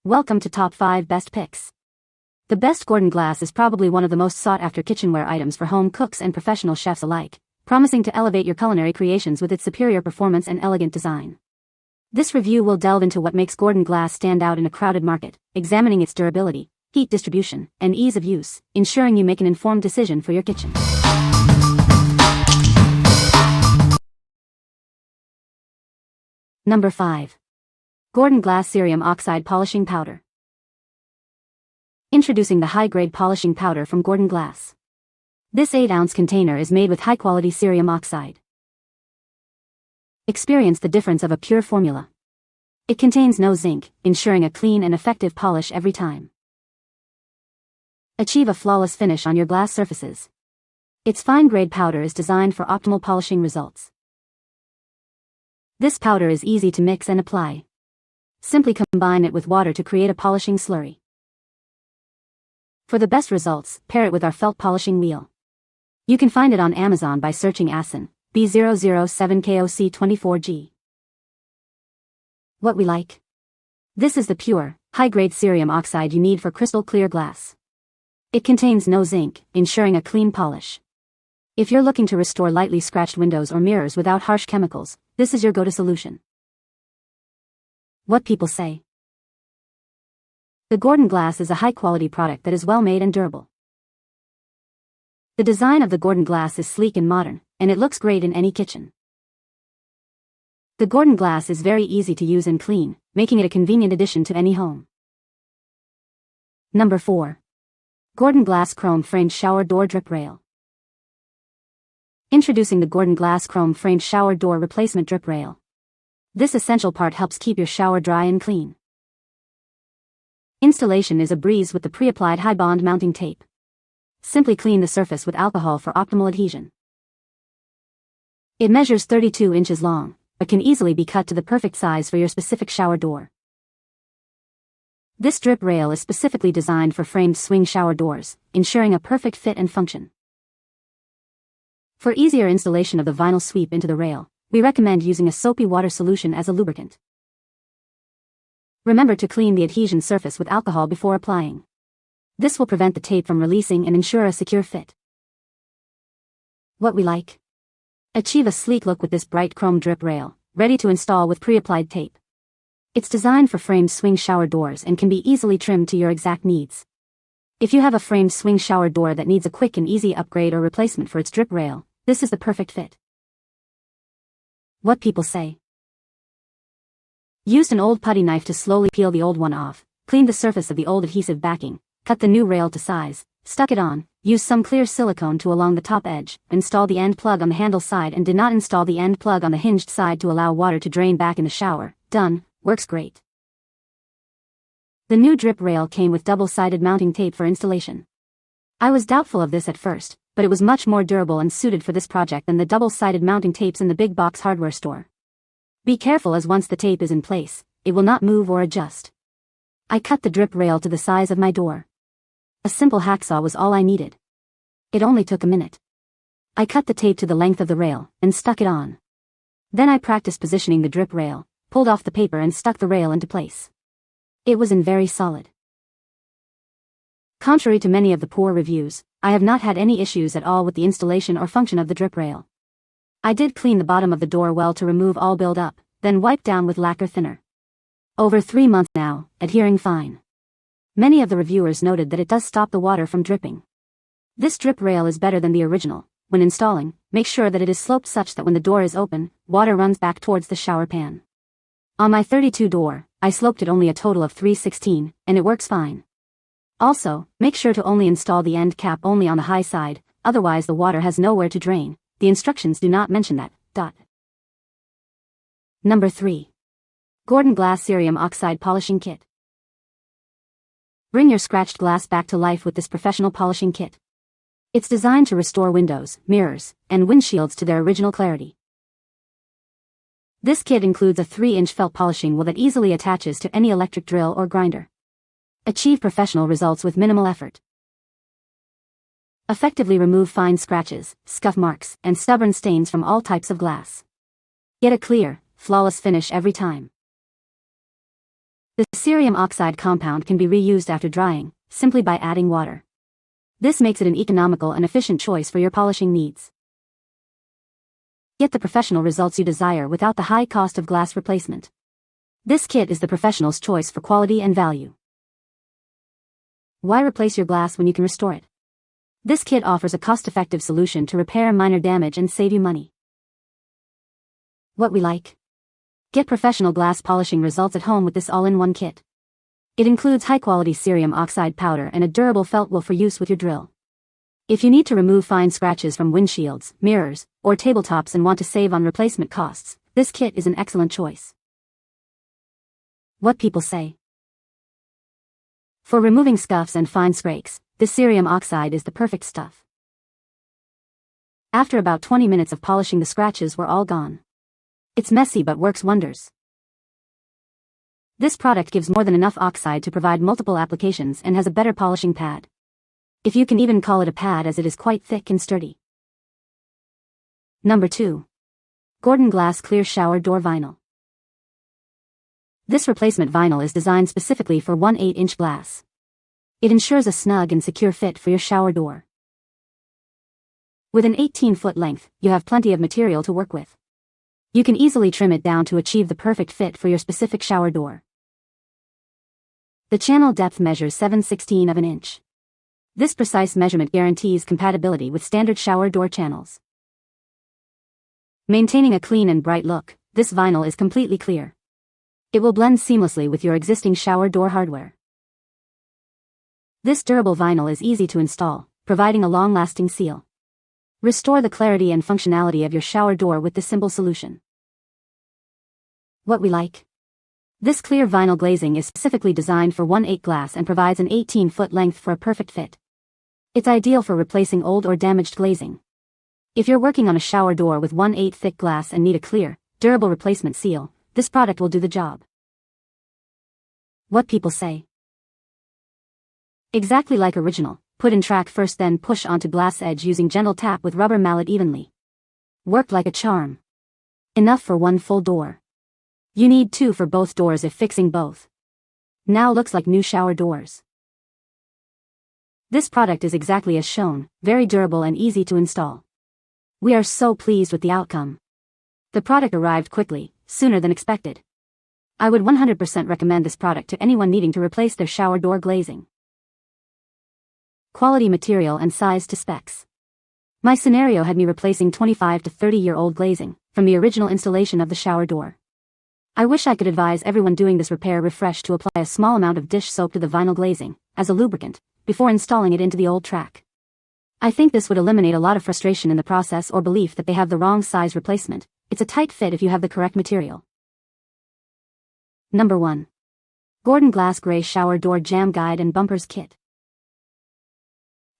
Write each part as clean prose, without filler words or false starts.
Welcome to Top 5 Best Picks. The best Gordon glass is probably one of the most sought-after kitchenware items for home cooks and professional chefs alike, promising to elevate your culinary creations with its superior performance and elegant design. This review will delve into what makes Gordon glass stand out in a crowded market, examining its durability, heat distribution, and ease of use, ensuring you make an informed decision for your kitchen. Number 5. Gordon Glass Cerium Oxide Polishing Powder. Introducing the high-grade polishing powder from Gordon Glass. This 8-ounce container is made with high-quality cerium oxide. Experience the difference of a pure formula. It contains no zinc, ensuring a clean and effective polish every time. Achieve a flawless finish on your glass surfaces. Its fine-grade powder is designed for optimal polishing results. This powder is easy to mix and apply. Simply combine it with water to create a polishing slurry. For the best results, pair it with our felt polishing wheel. You can find it on Amazon by searching ASIN B007KOC24G. What we like. This is the pure, high-grade cerium oxide you need for crystal clear glass. It contains no zinc, ensuring a clean polish. If you're looking to restore lightly scratched windows or mirrors without harsh chemicals, this is your go-to solution. What people say. The Gordon glass is a high-quality product that is well-made and durable. The design of the Gordon glass is sleek and modern, and it looks great in any kitchen. The Gordon glass is very easy to use and clean, making it a convenient addition to any home. Number 4. Gordon Glass Chrome Framed Shower Door Drip Rail. Introducing the Gordon Glass Chrome Framed Shower Door Replacement Drip Rail. This essential part helps keep your shower dry and clean. Installation is a breeze with the pre-applied high-bond mounting tape. Simply clean the surface with alcohol for optimal adhesion. It measures 32 inches long, but can easily be cut to the perfect size for your specific shower door. This drip rail is specifically designed for framed swing shower doors, ensuring a perfect fit and function. For easier installation of the vinyl sweep into the rail, we recommend using a soapy water solution as a lubricant. Remember to clean the adhesion surface with alcohol before applying. This will prevent the tape from releasing and ensure a secure fit. What we like. Achieve a sleek look with this bright chrome drip rail, ready to install with pre-applied tape. It's designed for framed swing shower doors and can be easily trimmed to your exact needs. If you have a framed swing shower door that needs a quick and easy upgrade or replacement for its drip rail, this is the perfect fit. What people say. Used an old putty knife to slowly peel the old one off, cleaned the surface of the old adhesive backing, cut the new rail to size, stuck it on, used some clear silicone to along the top edge, installed the end plug on the handle side and did not install the end plug on the hinged side to allow water to drain back in the shower. Done, works great. The new drip rail came with double-sided mounting tape for installation. I was doubtful of this at first, but it was much more durable and suited for this project than the double-sided mounting tapes in the big box hardware store. Be careful, as once the tape is in place, it will not move or adjust. I cut the drip rail to the size of my door. A simple hacksaw was all I needed. It only took a minute. I cut the tape to the length of the rail, and stuck it on. Then I practiced positioning the drip rail, pulled off the paper and stuck the rail into place. It was in very solid. Contrary to many of the poor reviews, I have not had any issues at all with the installation or function of the drip rail. I did clean the bottom of the door well to remove all build-up, then wipe down with lacquer thinner. Over 3 months now, adhering fine. Many of the reviewers noted that it does stop the water from dripping. This drip rail is better than the original. When installing, make sure that it is sloped such that when the door is open, water runs back towards the shower pan. On my 32 door, I sloped it only a total of 3/16, and it works fine. Also, make sure to only install the end cap only on the high side, otherwise the water has nowhere to drain. The instructions do not mention that. Number 3. Gordon Glass Cerium Oxide Polishing Kit. Bring your scratched glass back to life with this professional polishing kit. It's designed to restore windows, mirrors, and windshields to their original clarity. This kit includes a 3-inch felt polishing wheel that easily attaches to any electric drill or grinder. Achieve professional results with minimal effort. Effectively remove fine scratches, scuff marks, and stubborn stains from all types of glass. Get a clear, flawless finish every time. The cerium oxide compound can be reused after drying, simply by adding water. This makes it an economical and efficient choice for your polishing needs. Get the professional results you desire without the high cost of glass replacement. This kit is the professional's choice for quality and value. Why replace your glass when you can restore it? This kit offers a cost-effective solution to repair minor damage and save you money. What we like? Get professional glass polishing results at home with this all-in-one kit. It includes high-quality cerium oxide powder and a durable felt wool for use with your drill. If you need to remove fine scratches from windshields, mirrors, or tabletops and want to save on replacement costs, this kit is an excellent choice. What people say. For removing scuffs and fine scrapes, this cerium oxide is the perfect stuff. After about 20 minutes of polishing, the scratches were all gone. It's messy but works wonders. This product gives more than enough oxide to provide multiple applications and has a better polishing pad. If you can even call it a pad, as it is quite thick and sturdy. Number 2. Gordon Glass Clear Shower Door Vinyl. This replacement vinyl is designed specifically for 1/8-inch glass. It ensures a snug and secure fit for your shower door. With an 18-foot length, you have plenty of material to work with. You can easily trim it down to achieve the perfect fit for your specific shower door. The channel depth measures 7/16 of an inch. This precise measurement guarantees compatibility with standard shower door channels. Maintaining a clean and bright look, this vinyl is completely clear. It will blend seamlessly with your existing shower door hardware. This durable vinyl is easy to install, providing a long-lasting seal. Restore the clarity and functionality of your shower door with this simple solution. What we like? This clear vinyl glazing is specifically designed for 1/8 glass and provides an 18-foot length for a perfect fit. It's ideal for replacing old or damaged glazing. If you're working on a shower door with 1/8 thick glass and need a clear, durable replacement seal, this product will do the job. What people say. Exactly like original, put in track first, then push onto glass edge using gentle tap with rubber mallet evenly. Worked like a charm. Enough for one full door. You need 2 for both doors if fixing both. Now looks like new shower doors. This product is exactly as shown, very durable and easy to install. We are so pleased with the outcome. The product arrived quickly, sooner than expected. I would 100% recommend this product to anyone needing to replace their shower door glazing. Quality material and size to specs. My scenario had me replacing 25 to 30-year-old glazing from the original installation of the shower door. I wish I could advise everyone doing this repair refresh to apply a small amount of dish soap to the vinyl glazing, as a lubricant, before installing it into the old track. I think this would eliminate a lot of frustration in the process or belief that they have the wrong size replacement. It's a tight fit if you have the correct material. Number 1. Gordon Glass Gray Shower Door Jamb Guide and Bumpers Kit.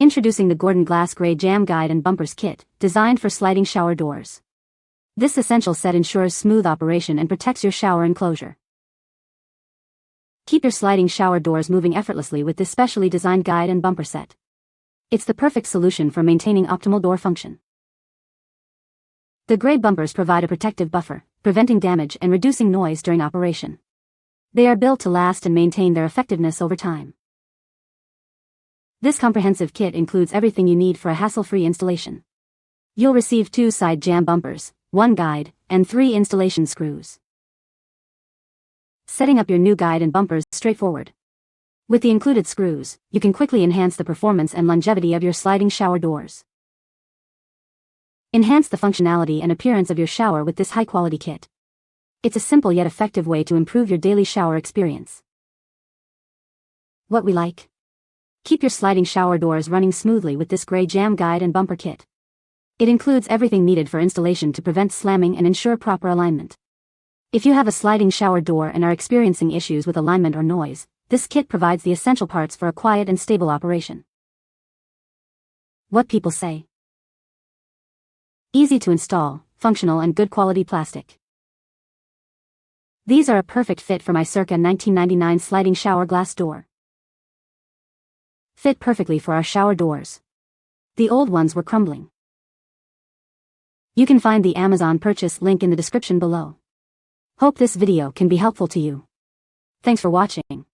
Introducing the Gordon Glass Gray Jamb Guide and Bumpers Kit, designed for sliding shower doors. This essential set ensures smooth operation and protects your shower enclosure. Keep your sliding shower doors moving effortlessly with this specially designed guide and bumper set. It's the perfect solution for maintaining optimal door function. The gray bumpers provide a protective buffer, preventing damage and reducing noise during operation. They are built to last and maintain their effectiveness over time. This comprehensive kit includes everything you need for a hassle-free installation. You'll receive 2 side jamb bumpers, 1 guide, and 3 installation screws. Setting up your new guide and bumpers is straightforward. With the included screws, you can quickly enhance the performance and longevity of your sliding shower doors. Enhance the functionality and appearance of your shower with this high-quality kit. It's a simple yet effective way to improve your daily shower experience. What we like? Keep your sliding shower doors running smoothly with this gray jamb guide and bumper kit. It includes everything needed for installation to prevent slamming and ensure proper alignment. If you have a sliding shower door and are experiencing issues with alignment or noise, this kit provides the essential parts for a quiet and stable operation. What people say. Easy to install, functional and good quality plastic. These are a perfect fit for my circa 1999 sliding shower glass door. Fit perfectly for our shower doors. The old ones were crumbling. You can find the Amazon purchase link in the description below. Hope this video can be helpful to you. Thanks for watching.